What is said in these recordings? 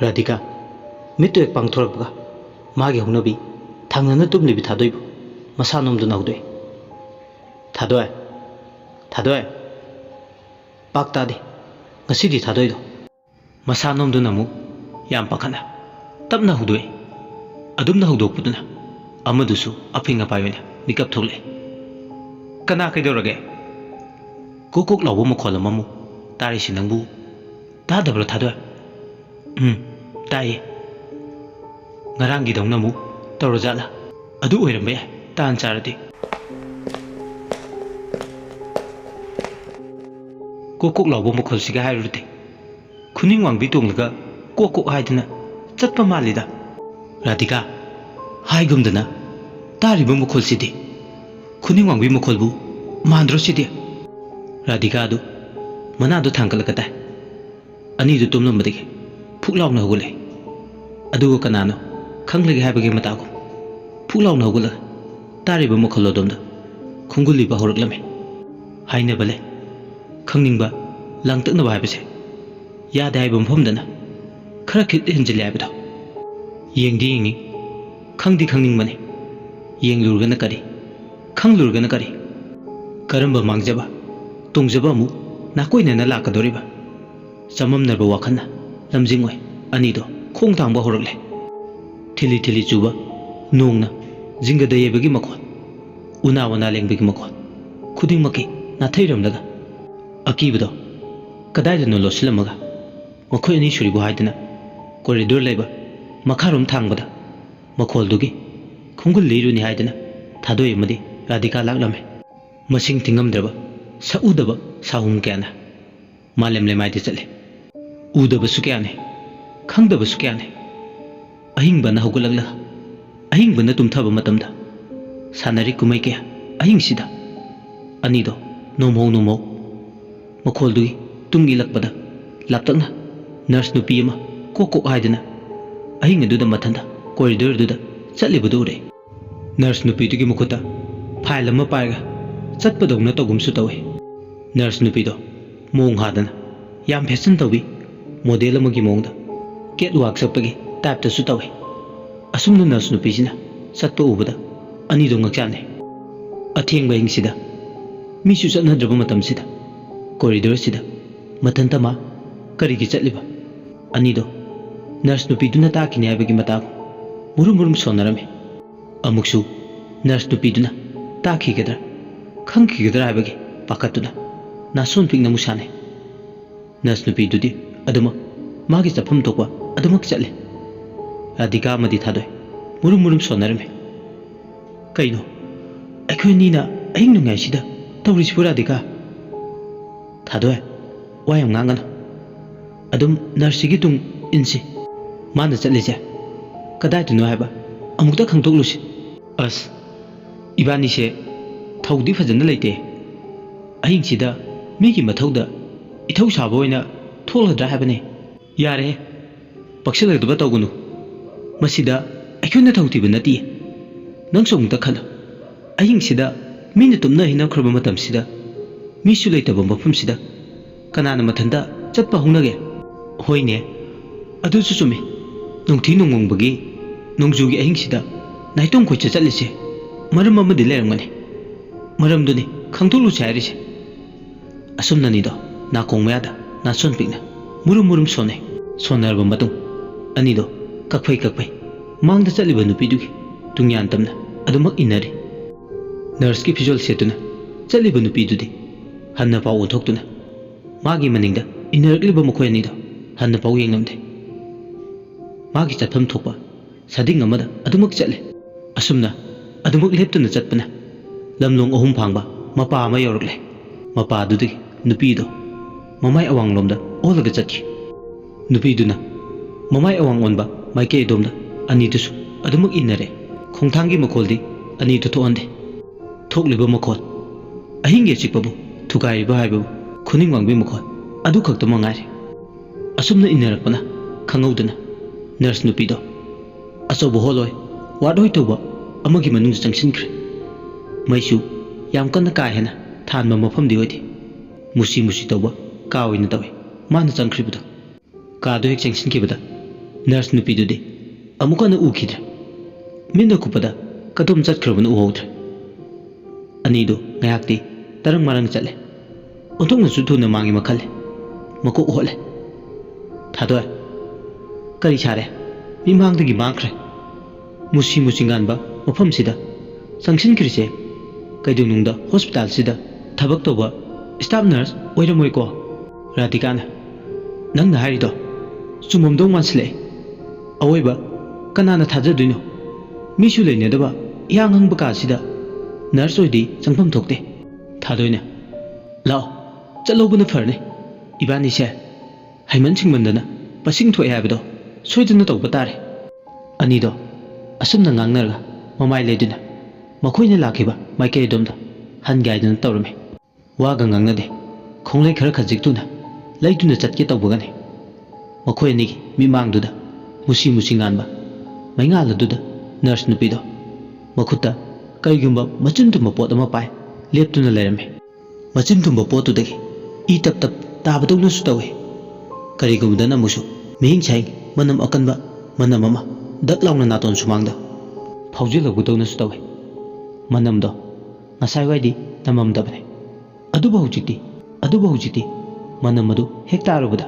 Radhika, mitu ek pangthorakpaga magi hongnabi thangnana tumlibi thadoibu masa nomduna hudoi. Thadoi paktadi ngasidi thadoido masa nomduna mu yam pakhana tapna hudoi adumna hudokpuduna amadusu aphinga payona mikap thole kana kaidorage kokok lawo makhol amamu tarisi nangbu tadabro thadoi taye ngarangi dongna mu tawrojala adu oirambe tan charati kokok lawo makhol siga hairute khuning wangbi tonglaga kokok haidana chatpa malida. Radhika haigumdana taribu makhol sidi khuning wangbi makholbu mandro sidi. Radhika adu manadu thangkalaka tai ani du tumlambadigi phuklauna hogule adugo kanano khanglege haibage matago phuklauna hogula taribu makhol odomda khunguli ba horaklame haina bale khangning ba langtakna ba haibase yada haiba mphomdana khara khit henjili haibado yengdi yengi khangdi khangning mane yenglurgana kari khanglurgana kari karamba mangjaba tongjaba mu nakoina na lakadoriba chamamnarba wakhana lamjingoi anido khong thangba horakle thili thili chuba nongna jingada yebagi makhol una wana lengbagi makhol khuding maki na thairamlaga akibado kadaida no losilamaga makhoi ani shuribu haidana corridor leba makharum thangbada makhol dugi khungul leiruni haidana thadoi madi Radhika laklame masing tingamdraba saudaba sahum kyana malem le maidi chale udaba sukyane khangdaba sukyane ahingba na hogulagla ahingba na tumthaba matamda sanari kumai kya ahingsida anido nomho makhol dugi tungi lakpada laptakna nurse nupi ama kokok haidana ahing aduda mathanda corridor duda chatlibudu ure nurse nupi dugi mukhuta file ama paiga chatpadongna togumsu tawe nurse nupi do mong hadana yam fashion tawi model amagi mongda catwalk sapagi type ta su tawe asumna nurse nupi sina chatpa ubada ani do ngakchane athengba hingsida mi su chatnadraba matam sida corridor sida mathanta ma karigi chatliba ani do nurse nupi duna takini habagi matago murum sonarame amuksu nurse nupi duna takhigadra khangkhigadra habagi pakatuna nason pingna musane nurse nupi dudi aduma magi chapam tokwa adumak chatle Radhika madi thadoi murum sonarame kaino akhoi nina ahing nungai sida tawrisi Radhika thadoi wayam ngangana adum nurse gi tung insi mana chatlese kadai tuno haiba amukta khangtoklusi as ibani se thawdi phajana leite ahing sida migi mathauda ithau sabo oina tholadra habane yare paksilagdaba tawgunu masida akhuna thawtiba nati nang somta khala ahing sida mina tumna hina khurba matam sida mi su leitaba mafum sida kanana mathanda chatpa hungnage hoine adu su chumi nongthi nongongbagi nongjugi ahing sida naitong khoi chatlise maram amadi lerangani maram duni khangtolu chairise asumnani do nakong mayada nason pingna murum sone sonarba matung ani do kakpai mangda chaliba nupi dugi tungyan tamna adumak inari nurse ki phijol setuna chaliba nupi dudi hanna paw uthoktuna magi maningda inergliba mokhoi ani do hanna paw yenglamde magi chatham thokpa sading amada adumak chatle asumna adumak leptuna chatpana lamlong ahum phangba mapa ama yorokle mapa dudi nupi do mamai awang lomda olaga chatki nupi duna mamai awang onba maike domda ani tusu adumak inare khongthangi makholdi ani tu thoande thokliba makhol ahinge chikpabu thugai ba haibu khuning wangbi makhol adu khakta mangare asumna inarakpana khangaudana nurse nupi do asobo holoi wadoi toba amagi manung changsinkre maisu yam kana ka hena thanma mafamdi hoidi musi toba ka oina tawe mana changkhribuda ka do hek changsin kibada nurse nupidudi amukana ukidre minda kupada kadum chatkrabana uhowdre anidu ngayakti tarang marang chatle onthong su thuna mangi makhale mako uhole thadoi kari chare mimangdagi mangkhre musi musinganba mafam sida sangsin krise kaidunungda hospital sida thabak toba staff nurse oiramoy ko radikana nangna harido sumomdong mansle awoiba kanana thajaduino misu leinedaba yangang baka sida nurse oidi changpham thokte thadoina lao chalobuna farne ibani se haiman singmandana pasing thoi habdo soiduna tawba tare anido asumna ngangnarga mamai leduna makoina lakhiba maike domda han gaiduna tawrame waga ngangnade khonglai khara khajiktuna laituna chatke tawbagane makoi ni mimangduda musi musinganba maingaladуда nurse nupido makhutta kaigumba machintumba pot ama pai leptuna lerame machintumba potudagi I tap tap tabadogna su tawe karigumdana musu mihing chaing manam akanba manam ama daklawna naton sumangda phawjilagudogna su tawe manamdo ngasai waidi namamdabane aduba hujiti manam adu hek tarubuda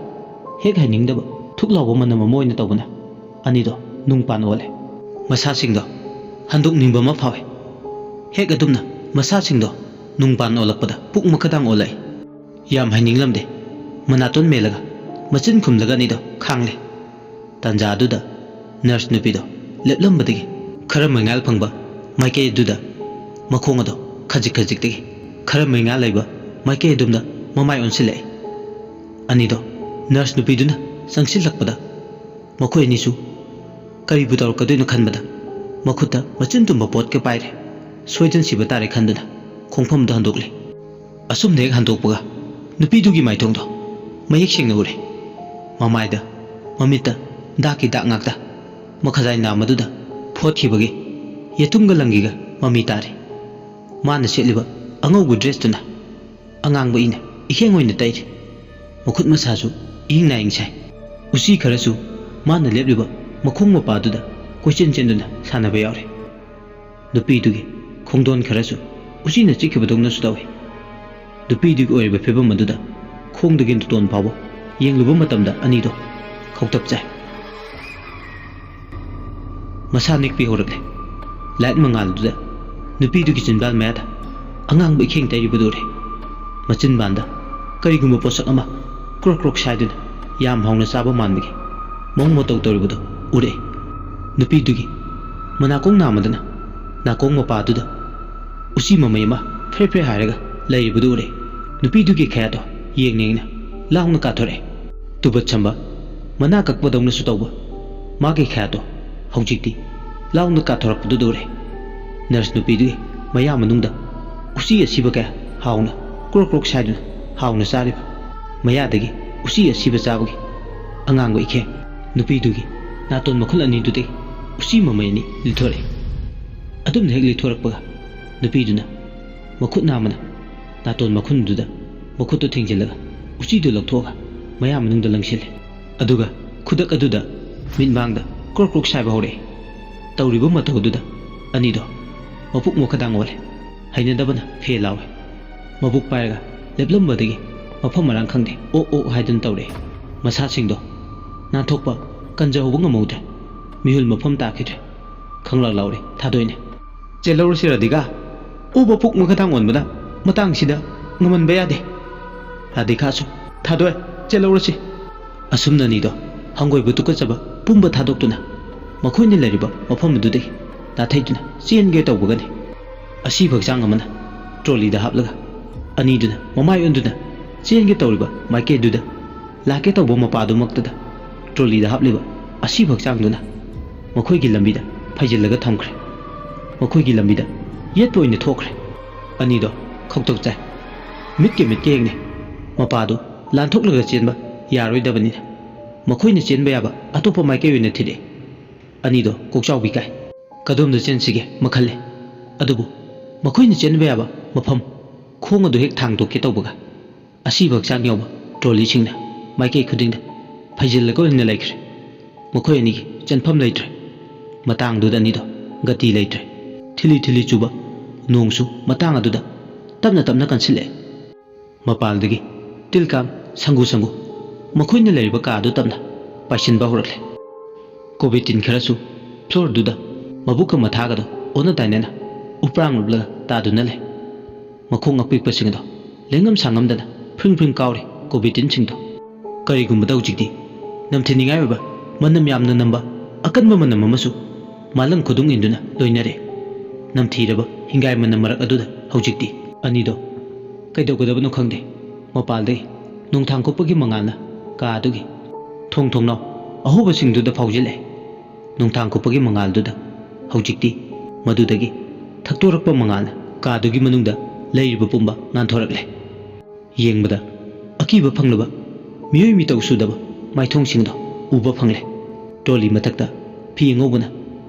hek hainingdaba thuklawo manam amoina tawbana anido nungpan ole masasingdo handuk ningba ma phawe hek adumna masasingdo nungpan olakpada puk makadang olai yam haininglamde manaton melaga machin khumlaga nido khangle tanja aduda nurse nupido leplambadagi khara mangal phangba maike duda makhong ado khajik dagi khara mangal laiba maike dumda mamai onsile anido nurse nupiduna sangsilakpada makhoi nisu kari butar kadoino khanbada makhutta machin tumba pot ke paire soidan siba tare khanduna khongpham da handokle asum nek handokpaga nupidugi maithongdo mayek sengna ure mamaida mamita daki dak ngakta makhajai namaduda phothibagi yetunga langiga mami tare mana setliba angaubu dress tuna angangba ina ihengoina taire makhut masasu ingna ingsai usi kharasu mana lepliba makhong mapaduda question chenduna sanaba yaure nupidugi khongdon kharasu usina chikhibadongna su tawe nupidugi oiriba phebam aduda khongdagi ton phawa yengluba matamda anido khawtap chai masanik pi horakle light mangal duda nupidugi chinbal mayada angang ba kheng tayi budure machin banda karigumba posak ama krok krok saiduna yam hauna saba manbigi mong motaw toribudo ure nupidugi manakong namadana nakong mapaduda usi mamayama fre fre haraga laibudu ure nupidugi khayato yengnengna laungna kathore tubat chamba mana kakpadongna sutawba magi khayato haujikti laungna kathorakpudu dure nurse nupidugi maya manungda usi asiba ka hauna krok krok saiduna hauna sariba mayadagi usi asiba chabagi angang ikhe nupidugi naton makhul ani dute usi mamayni lithore adum hek lithorakpaga nupiduna makhut namana naton makhunduda makhutto thingjilaga usi du lakthoga maya manungda langsile aduga khudak aduda minbangda krok krok saiba hore tawriba matawduda anido mapuk mokadang wale hainadabana fe lawe mabuk pairaga leplambadagi mafam marang khangde o haidun tawre masasingdo nathokpa kanjahoba ngamaude mihul mafam takhidre khanglak laure thadoine chelawr siradika uba puk mokadang onbada matang sida ngaman bayade radika su thadoy chelawrsi asumna nido hangoi butuka chaba pumba thadoktuna makhoini lariba mafam dudai nathaiduna chenge tawbagani asi bhakchang amana trolley da haplaga ani duna mamai onduna chenge tawriba maike duda lake tawbo mapadu maktada trolley da hapliba asi bhakchang duna makhoi gi lambida phaijillaga thamkhre makhoi gi lambida yet poine thokre ani do khoktok chai mitke yengne mapadu lanthok chenba yaroi dabani makhoi ne chenba yaba atopa maike yune thide ani do kokchau bi kai kadom da chen sige makhalle adubu makhoi ne chenba yaba mafam khong adu hek thang to ke tawbaga asi bhakchang yoba trolley chingna maike khudingda phaijillaga ne laikre ꯃꯈꯣꯏ ꯑꯅꯤꯒꯤ ꯆꯟꯐꯝ ꯂꯩꯇ꯭ꯔꯦ ꯃꯇꯥꯡꯗꯨꯗ ꯑꯅꯤꯗꯣ ꯒꯇꯤ ꯂꯩꯇ꯭ꯔꯦ ꯊꯤꯂꯤ ꯊꯤꯂꯤ ꯆꯨꯕ ꯅꯣꯡꯁꯨ ꯃꯇꯥꯡ ꯑꯗꯨꯗ ꯇꯞꯅ ꯇꯞꯅ ꯀꯟꯁꯤꯜꯂꯛꯑꯦ ꯃꯄꯥꯟꯗꯒꯤ ꯇꯤꯜꯀꯥꯡ ꯁꯪꯒꯨ ꯁꯪꯒꯨ ꯃꯈꯣꯏꯅ ꯂꯩꯔꯤꯕ ꯀꯥꯗꯨ ꯇꯞꯅ ꯄꯥꯏꯁꯤꯟꯕ ꯍꯧꯔꯛꯂꯦ ꯀꯣꯕꯤꯇꯤꯟ ꯈꯔꯁꯨ ꯐ꯭ꯂꯣꯔꯗꯨꯗ ꯃꯕꯨꯛꯀ ꯃꯊꯥꯒꯗꯣ ꯑꯣꯟꯅ ꯇꯩꯅꯅ ꯎꯄ꯭ꯔꯥꯡꯂꯨꯞꯂꯒ ꯇꯥꯗꯨꯅ ꯂꯩ ꯃꯈꯣꯡ ꯑꯄꯤꯛꯄꯁꯤꯡ ꯑꯗꯣ ꯂꯦꯡꯉꯝ ꯁꯥꯡꯉꯝꯗꯅ ꯐ꯭ꯔꯤꯡ ꯐ꯭ꯔꯤꯡ ꯀꯥꯎꯔꯦ ꯀꯣꯕꯤꯇꯤꯟꯁꯤꯡꯗꯣ ꯀꯔꯤꯒꯨꯝꯕꯗ ꯍꯧꯖꯤꯛꯇꯤ ꯅꯝꯊꯤꯅꯤꯡꯉꯥꯏ ꯑꯣꯏꯕ ꯃꯅꯝ ꯌꯥꯝꯅ ꯅꯝꯕ ꯑꯀꯟꯕ ꯃꯅꯝ ꯑꯃꯁꯨ ꯃꯥꯂꯪ ꯈꯨꯗꯨꯡ ꯏꯟꯗꯨꯅ ꯂꯣꯏꯅꯔꯦ ꯅꯝꯊꯤꯔꯕ ꯍꯤꯡꯒꯥꯏ ꯃꯅꯝ ꯃꯔꯛ ꯑꯗꯨꯗ ꯍꯧꯖꯤꯛꯇꯤ ꯑꯅꯤꯗꯣ ꯀꯩꯗꯧꯒꯗꯕꯅꯣ ꯈꯪꯗꯦ ꯃꯄꯥꯜꯗꯒꯤ ꯅꯨꯡꯊꯥꯡ ꯀꯨꯞꯄꯒꯤ ꯃꯉꯥꯜꯅ ꯀꯥ ꯑꯗꯨꯒꯤ ꯊꯣꯡ ꯊꯣꯡꯅꯥꯎ ꯑꯍꯣꯕꯁꯤꯡꯗꯨꯗ ꯐꯥꯎꯖꯤꯜꯂꯛꯑꯦ ꯅꯨꯡꯊꯥꯡ ꯀꯨꯞꯄꯒꯤ ꯃꯉꯥꯜꯗꯨꯗ ꯍꯧꯖꯤꯛꯇꯤ ꯃꯗꯨꯗꯒꯤ ꯊꯛꯇꯣꯔꯛꯄ ꯃꯉꯥꯜꯅ ꯀꯥꯗꯨꯒꯤ ꯃꯅꯨꯡꯗ ꯂꯩꯔꯤꯕ ꯄꯨꯝꯕ ꯉꯥꯟꯊꯣꯔꯛꯂꯦ ꯌꯦꯡꯕꯗ ꯑꯀꯤꯕ ꯐꯪꯂꯕ ꯃꯤꯑꯣꯏ ꯃꯤꯇꯧ ꯁꯨꯗꯕ ꯃꯥꯏꯊꯣꯡꯁꯤꯡꯗꯣ ꯎꯕ ꯐꯪꯂꯦ ꯇ꯭ꯔꯣꯂꯤ ꯃꯊꯛꯇ ꯐꯤ ꯑꯉꯧꯕꯅ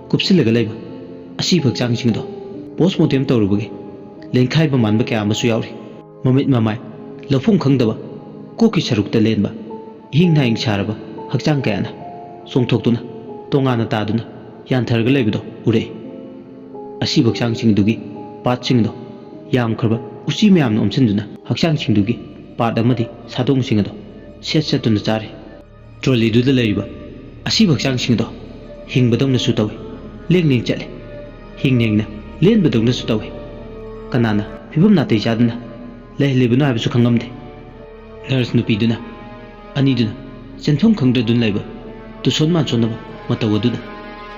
ꯀꯨꯞꯁꯤꯜꯂꯒ ꯂꯩꯕ ꯑꯁꯤꯕ ꯍꯛꯆꯥꯡꯁꯤꯡꯗꯣ ꯄꯣꯁꯃꯣꯔꯇꯦꯝ ꯇꯧꯔꯨꯕꯒꯤ ꯂꯦꯡꯈꯥꯏꯕ ꯃꯥꯟꯕ ꯀꯌꯥ ꯑꯃꯁꯨ ꯌꯥꯎꯔꯤ ꯃꯃꯤꯠ ꯃꯃꯥꯏ ꯂꯧꯐꯝ ꯈꯪꯗꯕ ꯀꯣꯛꯀꯤ ꯁꯔꯨꯛꯇ ꯂꯦꯟꯕ ꯏꯍꯤꯡ ꯅꯥꯍꯤꯡ ꯁꯥꯔꯕ ꯍꯛꯆꯥꯡ ꯀꯌꯥꯅ ꯆꯣꯡꯊꯣꯛꯇꯨꯅ ꯇꯣꯉꯥꯟꯅ ꯇꯥꯗꯨꯅ ꯌꯥꯟꯊꯔꯒ ꯂꯩꯕꯗꯣ ꯎꯔꯛꯏ ꯑꯁꯤꯕ ꯍꯛꯆꯥꯡꯁꯤꯡꯗꯨꯒꯤ ꯄꯥꯔꯠꯁꯤꯡꯗꯣ ꯌꯥꯝꯈ꯭ꯔꯕ ꯎꯆꯤ ꯃꯌꯥꯝꯅ ꯑꯣꯝꯁꯤꯟꯗꯨꯅ ꯍꯛꯆꯥꯡꯁꯤꯡꯗꯨꯒꯤ ꯄꯥꯔꯠ ꯑꯃꯗꯤ ꯁꯥꯗꯣꯡꯁꯤꯡ ꯑꯗꯣ ꯁꯦꯠ ꯁꯦꯠꯇꯨꯅ ꯆꯥꯔꯤ ꯇ꯭ꯔꯣꯂꯤꯗꯨꯗ ꯂꯩꯔꯤꯕ ꯑꯁꯤꯕ ꯍꯛꯆꯥꯡꯁꯤꯡꯗꯣ ꯍꯤꯡꯕꯗꯧꯅꯁꯨ ꯇꯧꯏ ꯂꯦꯡ ꯂꯦꯡ ꯆꯠꯂꯤ ꯍꯤꯡ ꯂꯦꯡꯅ ꯂꯦꯟꯕꯗꯧꯅꯁꯨ ꯇꯧꯏ ꯀꯅꯥꯅ ꯐꯤꯕꯝ ꯅꯥꯇꯩ ꯆꯥꯗꯅ ꯂꯩꯍꯜꯂꯤꯕꯅꯣ ꯍꯥꯏꯕꯁꯨ ꯈꯪꯉꯝꯗꯦ ꯅꯔꯁ ꯅꯨꯄꯤꯗꯨꯅ ꯑꯅꯤꯗꯨꯅ ꯆꯦꯟꯐꯝ ꯈꯪꯗ꯭ꯔꯗꯨꯅ ꯂꯩꯕ ꯇꯨꯁꯣꯟ ꯃꯥꯟꯁꯣꯟꯅꯕ ꯃꯇꯧ ꯑꯗꯨꯗ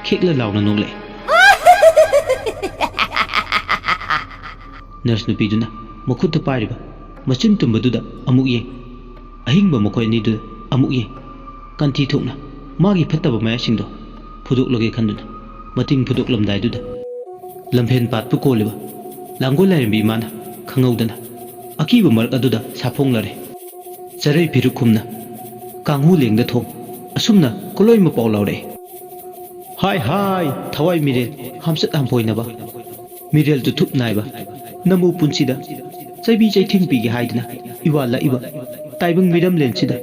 ꯈꯦꯛꯂ ꯂꯥꯎꯅ ꯅꯣꯛꯂꯛꯑꯦ ꯅꯔꯁ ꯅꯨꯄꯤꯗꯨꯅ ꯃꯈꯨꯠꯇ ꯄꯥꯏꯔꯤꯕ ꯃꯆꯤꯟ ꯇꯨꯝꯕꯗꯨꯗ ꯑꯃꯨꯛ ꯌꯦꯡ ꯑꯍꯤꯡꯕ ꯃꯈꯣꯏ ꯑꯅꯤꯗꯨꯗ ꯑꯃꯨꯛ ꯌꯦꯡ ꯀꯟꯊꯤ ꯊꯣꯛꯅ ꯃꯥꯒꯤ ꯐꯠꯇꯕ ꯃꯌꯥꯁꯤꯡꯗꯣ ꯐꯨꯗꯣꯛꯂꯒꯦ ꯈꯟꯗꯨꯅ ꯃꯇꯤꯡ ꯐꯨꯗꯣꯛꯂꯝꯗꯥꯏꯗꯨꯗ ꯂꯝꯐꯦꯟ ꯄꯥꯠꯄꯨ ꯀꯣꯜꯂꯤꯕ ꯂꯥꯡꯒꯣꯜ ꯂꯥꯏꯔꯦꯝꯕꯤ ꯏꯃꯥꯅ ꯈꯪꯍꯧꯗꯅ ꯑꯀꯤꯕ ꯃꯔꯛ ꯑꯗꯨꯗ ꯁꯥꯐꯣꯡꯂꯔꯦ ꯆꯔꯩ ꯐꯤꯔꯨꯛ ꯈꯨꯝꯅ ꯀꯥꯡꯍꯨ ꯂꯦꯡꯗ ꯊꯣꯡ ꯑꯁꯨꯝꯅ ꯀꯣꯂꯣꯏꯃ ꯄꯥꯎ ꯂꯥꯎꯔꯛꯑꯦ ꯍꯥꯏ ꯍꯥꯏ ꯊꯋꯥꯏ ꯃꯤꯔꯦꯜ ꯍꯥꯝꯆꯠ ꯍꯥꯝꯄꯣꯏꯅꯕ ꯃꯤꯔꯦꯜꯗꯨ ꯊꯨꯞ ꯅꯥꯏꯕ ꯅꯃꯨ ꯄꯨꯟꯁꯤꯗ ꯆꯩꯕꯤ ꯆꯩꯊꯦꯡ ꯄꯤꯒꯦ ꯍꯥꯏꯗꯨꯅ ꯏꯋꯥ ꯂꯛꯏꯕ ꯇꯥꯏꯕꯪ ꯃꯤꯔꯝꯂꯦꯟꯁꯤꯗ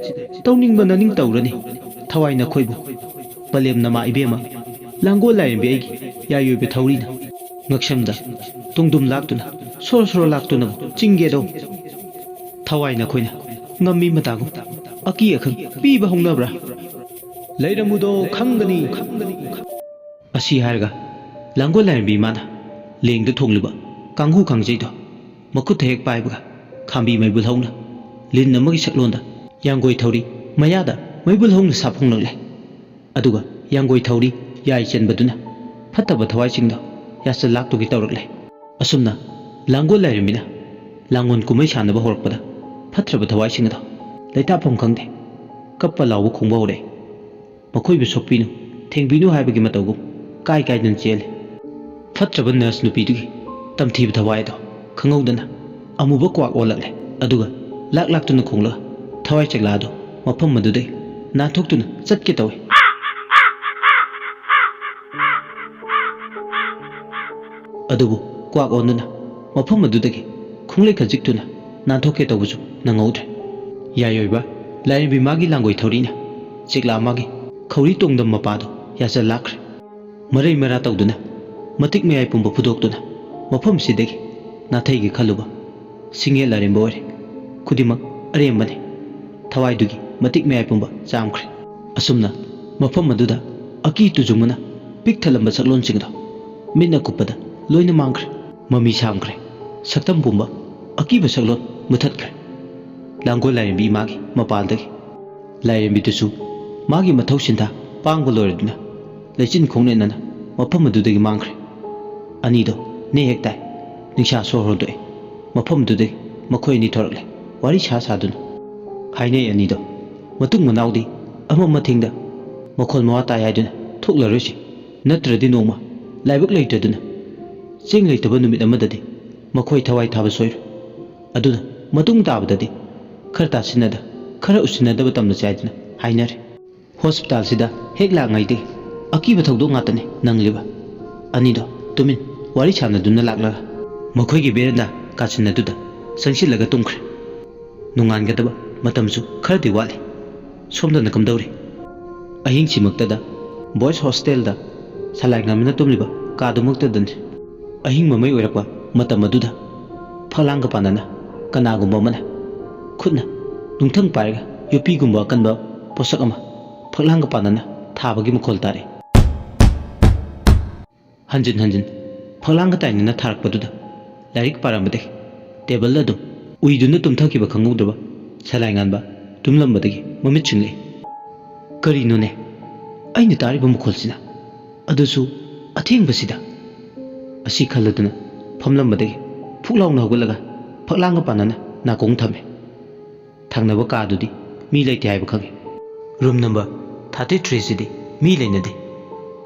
ꯇꯧꯅꯤꯡꯕ ꯅꯅꯤꯡ ꯇꯧꯔꯅꯤ ꯊꯋꯥꯏ ꯅꯈꯣꯏꯕꯨ ꯄꯂꯦꯝ ꯅꯃꯥ ꯏꯕꯦꯝꯃ ꯂꯥꯡꯒꯣꯜ ꯂꯥꯏꯔꯦꯝꯕꯤ ꯑꯩꯒꯤ ꯌꯥꯏꯑꯣꯏꯕ ꯊꯧꯔꯤꯅ ꯉꯛꯁꯝꯗ ꯇꯨꯡꯗꯨꯝ ꯂꯥꯛꯇꯨꯅ ꯁꯣꯔ ꯁꯣꯔ ꯂꯥꯛꯇꯨꯅꯕꯨ ꯆꯤꯡꯒꯦꯗꯣ ꯊꯋꯥꯏ ꯅꯈꯣꯏꯅ ꯉꯝꯃꯤ ꯃꯇꯥꯒꯨꯝ ꯑꯀꯤ ꯑꯈꯪ ꯄꯤꯕ ꯍꯧꯅꯕ꯭ꯔꯥ ꯂꯩꯔꯝꯃꯨꯗꯣ ꯈꯪꯒꯅꯤ ꯑꯁꯤ ꯍꯥꯏꯔꯒ ꯂꯥꯡꯒꯣꯜ ꯂꯥꯏꯔꯦꯝꯕꯤ ꯏꯃꯥꯅ ꯂꯦꯡꯗ ꯊꯣꯡꯂꯤꯕ ꯀꯥꯡꯍꯨ ꯀꯥꯡꯖꯩꯗꯣ ꯃꯈꯨꯠꯇ ꯍꯦꯛ ꯄꯥꯏꯕꯒ ꯈꯥꯝꯕꯤ ꯃꯩꯕꯨꯜ ꯍꯧꯅ ꯂꯤꯟ ꯑꯃꯒꯤ ꯁꯛꯂꯣꯟꯗ ꯌꯥꯡꯒꯣꯏ ꯊꯧꯔꯤ ꯃꯌꯥꯗ ꯃꯩꯕꯨꯜ ꯍꯧꯅ ꯁꯥꯐꯣꯡꯂꯛꯂꯦ ꯑꯗꯨꯒ ꯌꯥꯡꯒꯣꯏ ꯊꯧꯔꯤ ꯌꯥꯏ ꯆꯦꯟꯕꯗꯨꯅ ꯐꯠꯇꯕ ꯊꯋꯥꯏꯁꯤꯡꯗꯣ ꯌꯥꯆꯜ ꯂꯥꯛꯇꯨꯒꯤ ꯇꯧꯔꯛꯂꯦ ꯑꯁꯨꯝꯅ ꯂꯥꯡꯒꯣꯜ ꯂꯥꯏꯔꯦꯝꯕꯤꯅ ꯂꯥꯡꯒꯣꯜ ꯀꯨꯝꯍꯩ ꯁꯥꯟꯅꯕ ꯍꯧꯔꯛꯄꯗ ꯐꯠꯇ꯭ꯔꯕ ꯊꯋꯥꯏꯁꯤꯡ ꯑꯗꯣ ꯂꯩꯇꯥꯐꯝ ꯈꯪꯗꯦ ꯀꯞꯄ ꯂꯥꯎꯕ ꯈꯣꯡꯕ ꯍꯧꯔꯛꯑꯦ ꯃꯈꯣꯏꯕꯨ ꯁꯣꯛꯄꯤꯅꯨ ꯊꯦꯡꯕꯤꯅꯨ ꯍꯥꯏꯕꯒꯤ ꯃꯇꯧꯒꯨꯝ ꯀꯥꯏ ꯀꯥꯏꯗꯅ ꯆꯦꯜꯂꯤ ꯐꯠꯇ꯭ꯔꯕ ꯅꯔꯁ ꯅꯨꯄꯤꯗꯨꯒꯤ ꯇꯝꯊꯤꯕ ꯊꯋꯥꯏ ꯑꯗꯣ ꯈꯪꯍꯧꯗꯅ ꯑꯃꯨꯕ ꯀ꯭ꯋꯥꯛ ꯑꯣꯜꯂꯛꯂꯦ ꯑꯗꯨꯒ ꯂꯥꯛ ꯂꯥꯛꯇꯨꯅ ꯈꯣꯡꯂꯒ ꯊꯋꯥꯏ ꯆꯦꯛꯂꯥ ꯑꯗꯣ ꯃꯐꯝ ꯑꯗꯨꯗꯒꯤ ꯅꯥꯟꯊꯣꯛꯇꯨꯅ ꯆꯠꯀꯦ ꯇꯧꯏ ꯑꯗꯨꯕꯨ ꯀ꯭ꯋꯥꯛ ꯑꯣꯟꯗꯨꯅ ꯃꯐꯝ ꯑꯗꯨꯗꯒꯤ ꯈꯣꯡꯂꯩ ꯈꯖꯤꯛꯇꯨꯅ ꯅꯥꯟꯊꯣꯛꯀꯦ ꯇꯧꯕꯁꯨ ꯅꯪꯍꯧꯗ꯭ꯔꯦ ꯌꯥꯏꯑꯣꯏꯕ ꯂꯥꯏꯔꯦꯝꯕꯤ ꯃꯥꯒꯤ ꯂꯥꯡꯒꯣꯏ ꯊꯧꯔꯤꯅ ꯆꯦꯛꯂꯥ ꯃꯥꯒꯤ ꯈꯧꯔꯤ ꯇꯣꯡꯗꯝ ꯃꯄꯥꯗꯣ ꯌꯥꯆꯜ ꯂꯥꯛꯈ꯭ꯔꯦ ꯃꯔꯩ ꯃꯔꯥ ꯇꯧꯗꯨꯅ ꯃꯇꯤꯛ ꯃꯌꯥꯏ ꯄꯨꯝꯕ ꯐꯨꯗꯣꯛꯇꯨꯅ ꯃꯐꯝꯁꯤꯗꯒꯤ ꯅꯥꯊꯩꯒꯦ ꯈꯜꯂꯨꯕ ꯁꯤꯡꯌꯦꯠ ꯑꯔꯦꯝꯕ ꯑꯣꯏꯔꯦ ꯈꯨꯗꯤꯡꯃꯛ ꯑꯔꯦꯝꯕꯅꯤ ꯊꯋꯥꯏꯗꯨꯒꯤ ꯃꯇꯤꯛ ꯃꯌꯥꯏ ꯄꯨꯝꯕ ꯆꯥꯝꯈ꯭ꯔꯦ ꯑꯁꯨꯝꯅ ꯃꯐꯝ ꯑꯗꯨꯗ ꯑꯀꯤ ꯇꯨꯖꯨꯡꯕꯅ ꯄꯤꯛ ꯊꯜꯂꯝꯕ ꯁꯛꯂꯣꯟꯁꯤꯡꯗꯣ ꯃꯤꯠꯅ ꯀꯨꯞꯄꯗ ꯂꯣꯏꯅ ꯃꯥꯡꯈ꯭ꯔꯦ ꯃꯃꯤ ꯁꯥꯝꯈ꯭ꯔꯦ ꯁꯛꯇꯝ ꯄꯨꯝꯕ ꯑꯀꯤꯕ ꯁꯛꯂꯣꯟ ꯃꯨꯊꯠꯈ꯭ꯔꯦ ꯂꯥꯡꯒꯣꯜ ꯂꯥꯏꯔꯦꯝꯕꯤ ꯏꯃꯥꯒꯤ ꯃꯄꯥꯜꯗꯒꯤ ꯂꯥꯏꯔꯦꯝꯕꯤꯗꯨꯁꯨ ꯃꯥꯒꯤ ꯃꯊꯧ ꯁꯤꯟꯊꯥ ꯄꯥꯡꯕ ꯂꯣꯏꯔꯗꯨꯅ ꯂꯩꯆꯤꯟ ꯈꯣꯡꯅꯦꯠꯅꯅ ꯃꯐꯝ ꯑꯗꯨꯗꯒꯤ ꯃꯥꯡꯈ꯭ꯔꯦ ꯑꯅꯤꯗꯣ ꯅꯦ ꯍꯦꯛ ꯇꯥꯏ ꯅꯤꯡꯁꯥ ꯁꯣꯔ ꯍꯣꯟꯗꯣꯛꯑꯦ ꯃꯐꯝ ꯑꯗꯨꯗꯒꯤ ꯃꯈꯣꯏ ꯑꯅꯤ ꯊꯣꯔꯛꯂꯦ ꯋꯥꯔꯤ ꯁꯥꯗꯨꯅ ꯍꯥꯏꯅꯩ ꯑꯅꯤꯗꯣ ꯃꯇꯨꯡ ꯃꯅꯥꯎꯗꯤ ꯑꯃ ꯃꯊꯦꯡꯗ ꯃꯈꯣꯜ ꯃꯋꯥ ꯇꯥꯏ ꯍꯥꯏꯗꯨꯅ ꯊꯣꯛꯂꯔꯣꯏꯁꯤ ꯅꯠꯇ꯭ꯔꯗꯤ ꯅꯣꯡꯃ ꯂꯥꯏꯕꯛ ꯂꯩꯇꯗꯨꯅ ꯆꯦꯡ ꯂꯩꯇꯕ ꯅꯨꯃꯤꯠ ꯑꯃꯗꯗꯤ ꯃꯈꯣꯏ ꯊꯋꯥꯏ ꯊꯥꯕ ꯁꯣꯏꯔꯣꯏ ꯑꯗꯨꯅ ꯃꯇꯨꯡ ꯇꯥꯕꯗꯗꯤ ꯈꯔ ꯇꯥꯁꯤꯟꯅꯗ ꯈꯔ ꯎꯁꯤꯟꯅꯗꯕ ꯇꯝꯅꯁꯤ ꯍꯥꯏꯗꯨꯅ ꯍꯥꯏꯅꯔꯦ ꯍꯣꯁꯄꯤꯇꯥꯜꯁꯤꯗ ꯍꯦꯛ ꯂꯥꯛꯉꯩꯗꯒꯤ ꯑꯀꯤꯕ ꯊꯧꯗꯣꯛ ꯉꯥꯛꯇꯅꯤ ꯅꯪꯂꯤꯕ ꯑꯅꯤꯗꯣ ꯇꯨꯃꯤꯟ ꯋꯥꯔꯤ ꯁꯥꯟꯅꯗꯨꯅ ꯂꯥꯛꯂꯒ ꯃꯈꯣꯏꯒꯤ ꯕꯦꯔꯦꯟꯗꯥ ꯀꯥꯆꯤꯟ ꯑꯗꯨꯗ ꯆꯪꯁꯤꯜꯂꯒ ꯇꯨꯝꯈ꯭ꯔꯦ ꯅꯣꯡꯉꯥꯟꯒꯗꯕ ꯃꯇꯝꯁꯨ ꯈꯔꯗꯤ ꯋꯥꯠꯂꯤ ꯁꯣꯝꯗꯅ ꯀꯝꯗꯧꯔꯤ ꯑꯍꯤꯡꯁꯤꯃꯛꯇꯗ boys hostel da salai ngamna tumliba ka dumukta dan ahing mamai oirakwa matam aduda phalang ka panana kanagumba mana khutna nungthang paiga yopi gumba kanba posak ama phalang ka panana thabagi mukhol tare hanjin hanjin phalang ka tainina tharakpaduda lairik parambade table la dum uiduna tumthakiba khangudrba salai nganba tumlambadagi mamit chingli karino ne aina tariba mukholsina adusu athengbasida asi khaladuna phamlambadagi phuklauna hogulaga phaklanga panana nakong thame thangnaba ka adudi mi leite haiba khange room number 33 sidi mi leinade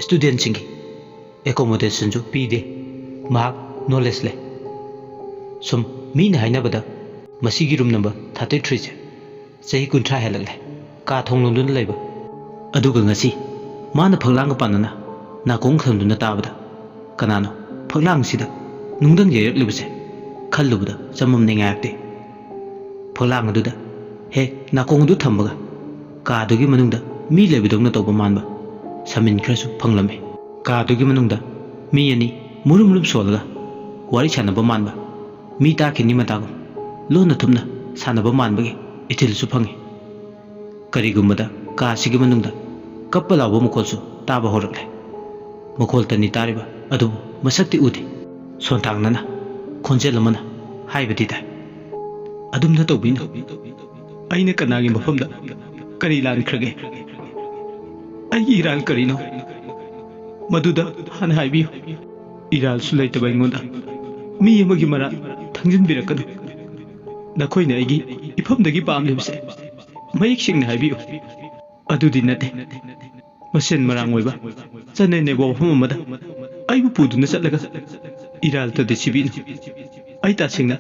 student singi accommodation ju pide mahak knowledge le sum mi na hainabada masigi room number 33 je sahi kunthra helagle ka thonglundun leiba aduga ngasi mana phaklang panana nakong khamduna tabada kanano phaklang sida nungdang yeyak libse khallubada chamam nengayakte phaklang aduda he nakong du thambaga ka adugi manungda mi lebidongna toba manba samin khrasu phanglame ka adugi manungda mi ani murum solga wari chanaba manba mi ta kini matagum lona thumna sanaba manbagi itilsu phangi karigumada ka sigi manungda kappalawa mukholsu taba horakle mukhol tani tariba adu masakti udi sontangnana khonjelamana haibadi da adumna tobina aina kanagi mafamda kari lan khrage ai iral karino maduda han haibi iral sulaita baingonda mi amagi mara thangjin birakadu nakoina aigi ifamdagi pamlebse mayik singna haibi adudi nate masen marang oiba chane ne bo phumamada aibu puduna chatlaga iral ta desibin ai ta singna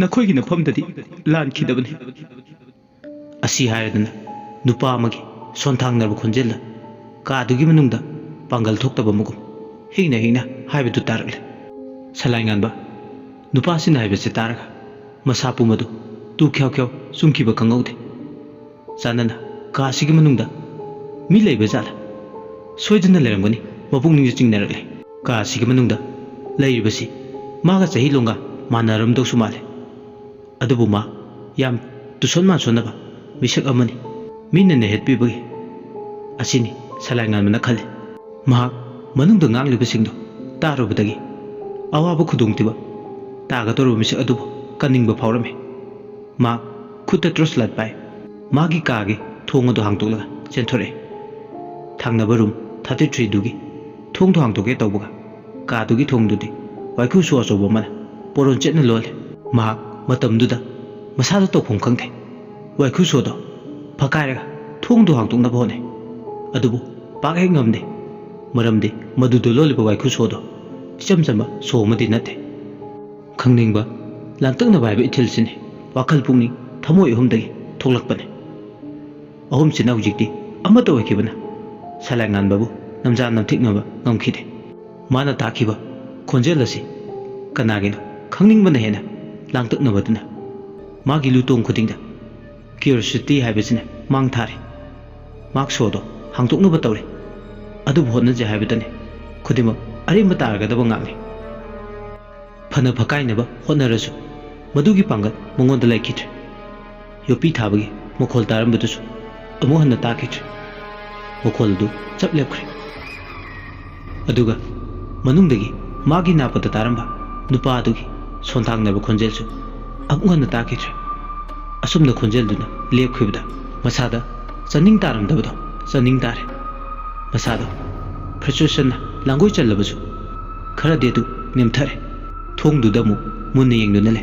nakhoi na phamdadi lan khidabani asi haidana nupa amagi sonthangnar khonjela ka adugi manungda pangal thoktaba mugum hina haibedu tarakle salai nganba nupa sin haibese taraga masapu madu tu khyau sumkiba kangaude sanana ka sigi manungda mi leiba jala soidana lerangani mapungning jingnarakle ka sigi manungda leiribasi maga chahi longa manaram dau sumale adubu ma yam tuson ma sonaba misak amani minna ne hetpi bagi asini salai ngan na khale ma manungda ngangliba singdo tarubadagi awaba khudungtiba taga toru misak adubu kaningba phawrame ma khutta troslat pai magi kage thonga do hangtulaga chenthore thangnaba room 33 dugi thong hangtoke tawbaga ka dugi thong dudi waikhu so asoba mana poron chetna lol ma matam duda masada tawphom khangte waikhu so do phakairaga thong do hangtokna bone adubu pagai ngamde maramde madudo loliba waikhu so do chamchama so madi nate khangningba lantakna baiba ithilsini wakal pungning thamoi humdagi thoklakpane ahum sina hujikti amata oikibana salai nganbabu namja namthiknaba ngamkhide mana takhiba khonjelasi kanagino khangningbana hena langtaknabaduna magi lutong khudingda curiosity haibasina mangthare mak sodo hangtoknaba tawre adu bhonna je haibadane khudima arimba targadaba ngakni phana phakainaba honarasu madugi pangal mongonda laikhitre yopi thabagi mokhol tarambadusu amu hanna takhitre mokhol du chap lepkhre aduga manungdagi magi napada taramba nupa adugi sonthangnaba khonjelsu amu hanna takhitre asumna khonjelduna lepkhibda masada chaning taramdabado chaning tare masada frustration langoi challabasu khara dedu nemthare thongduda mu munne yengduna le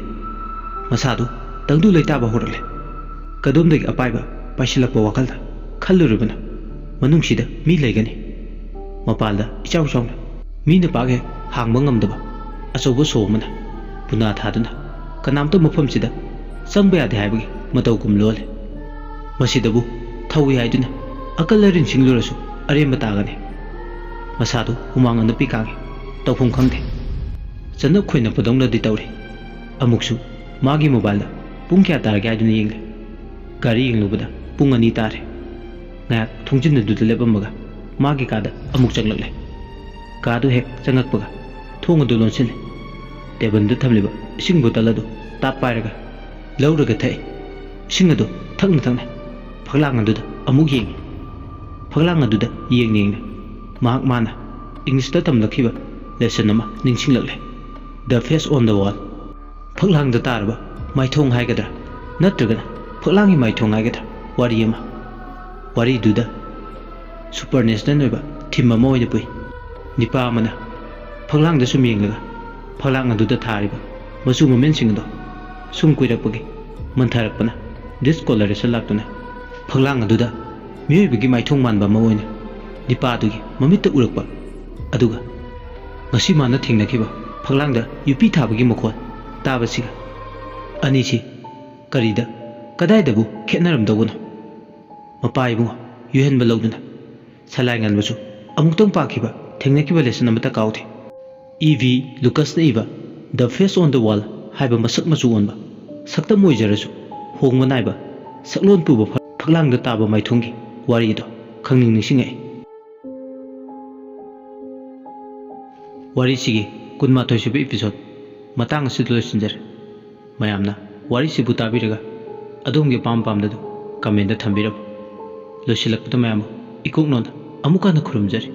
masadu tangdu leitaba horale kadumdagi apaiba paishilakpa wakalda khallurubana manungsida mi leigani mapalda ichau chawna mina page hangba ngamdaba achoba somana puna thaduna kanamta mafamsida changba yade haibagi matau kumlole masidabu thawi haiduna akalarin singlurasu aremba tagani masadu humang anda pikangi tawphum khangde channa khoina padongna di tawre amuksu magi mobile pung kya tar ga duni yeng gari yeng lubada pung ani tare nga thungjin du lebamaga मागी कादा अमुक चंगलक ले कादु हेक चंगकपगा थोंग अदु लोनसिले table दु थमलिबा इसिंग बोतल अदु ताप पाइरगा लौरगा थै इसिंग अदु थंगना थंगना फगलांग अदुदा अमुक येंगी फगलांग अदुदा Young mahak mana English da tamlakhiba lesson ama ningsinglakle the face on the wall phaglang da tarba maithong haigadra natragana phaglangi maithong haigadra wari ama wari duda supernatural oiba thim ama oina pui nipa amana phaglang da sum yenglaga phaglang aduda thariba masu moment sing do sum kuirakpagi mantharakpana discoloration laktuna phaglang aduda miyobigi maithong manba ma oina nipa adugi mamita urakpa aduga ngasi mana thingnakiba phaglangda yupi thabagi mokhon tabasiga anisi karida kadaidabu khetnaramdawuna mapai bungo yuhenba lawduna salaingan basu amuktang pakhiba thengnakiba lesson amata kauthe ev lucas na iba the face on the wall haiba masak masu onba sakta moijarasu hongma naiba saklon puba phaglangda taba maithungi wari do khangning nisingai wari sigi kunma thoisibe episode matang sidlo sinjar mayamna wari sibu tabiraga adumge pam pam dadu comment da thambirab losilakta mayam ikoknon amukana khurumjari